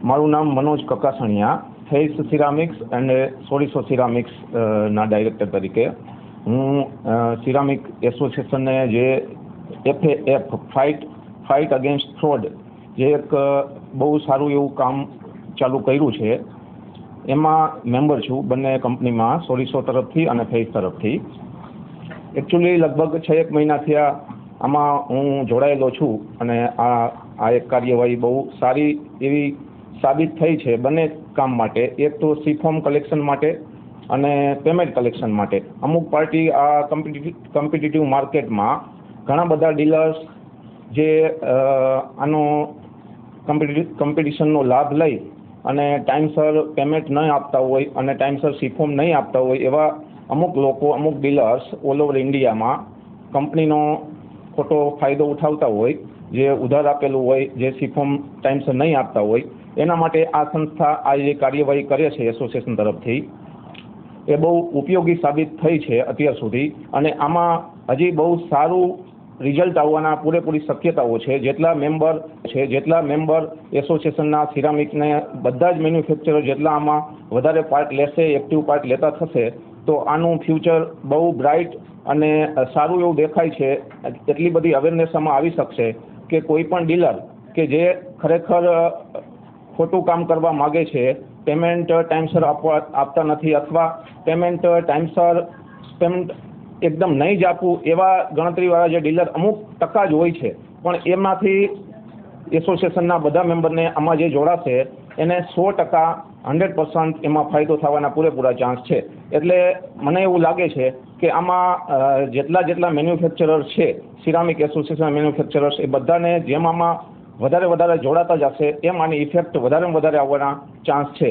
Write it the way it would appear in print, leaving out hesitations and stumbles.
મારું નામ Manoj Kakasaniya, phase ceramics and Soriso ceramics ના ડાયરેક્ટર તરીકે હું સિરામિક એસોસિએશનને જે FAF ફાઇટ અગેન્સ્ટ ફ્રોડ જે એક બહુ સારું એવું કામ ચાલુ કર્યું છે એમાં મેમ્બર છું, બંને કંપનીમાં સોરિસો તરફથી અને ફેઝ તરફથી. એકચ્યુઅલી લગભગ 6 મહિના થયા આમાં હું જોડાયેલો છું અને આ એક કાર્યવાહી બહુ સારી એવી સાબિત થઈ છે બંને કામ માટે. એક તો સીફોર્મ કલેક્શન માટે અને પેમેન્ટ કલેક્શન માટે. અમુક પાર્ટી આ કોમ્પિટિટિવ માર્કેટમાં ઘણા બધા ડીલર્સ જે આનો કોમ્પિટિશનનો લાભ લઈ અને ટાઈમસર પેમેન્ટ નહીં આપતા હોય અને ટાઈમસર સીફોર્મ નહીં આપતા હોય એવા અમુક લોકો, અમુક ડીલર્સ ઓલ ઓવર ઇન્ડિયામાં કંપનીનો ખોટો ફાયદો ઉઠાવતા હોય, જે ઉધાર આપેલું હોય, જે સીફોર્મ ટાઈમસર નહીં આપતા હોય. એના માટે આ સંસ્થા આ જે કાર્યવાહી કરે છે એસોસિએશન તરફથી એ બહુ ઉપયોગી સાબિત થઈ છે અત્યાર સુધી અને આમાં હજી બહુ સારું રિઝલ્ટ આવવાના પૂરેપૂરી શક્યતાઓ છે. જેટલા મેમ્બર એસોસિએશનના સિરામિકને બધા જ મેન્યુફેક્ચરર જેટલા આમાં વધારે પાર્ટ લેશે, એક્ટિવ પાર્ટ લેતા થશે તો આનું ફ્યુચર બહુ બ્રાઇટ અને સારું એવું દેખાય છે. એટલી બધી અવેરનેસ આમાં આવી શકશે કે કોઈ પણ ડીલર કે જે ખરેખર ખોટું કામ કરવા માગે છે, પેમેન્ટ ટાઈમસર આપતા નથી અથવા પેમેન્ટ ટાઈમસર એકદમ નહીં જ આપવું એવા ગણતરીવાળા જે ડીલર અમુક ટકા જ હોય છે, પણ એમાંથી એસોસિએશનના બધા મેમ્બરને આમાં જે જોડાશે એને 100% 100% એમાં ફાયદો થવાના પૂરેપૂરા ચાન્સ છે. એટલે મને એવું લાગે છે કે આમાં જેટલા મેન્યુફેક્ચરર છે, સિરામિક એસોસિએશન મેન્યુફેક્ચરર્સ, એ બધાને જેમ આમાં વધારે જોડાતા જશે એમ આની ઇફેક્ટ વધારે આવવાના ચાન્સ છે.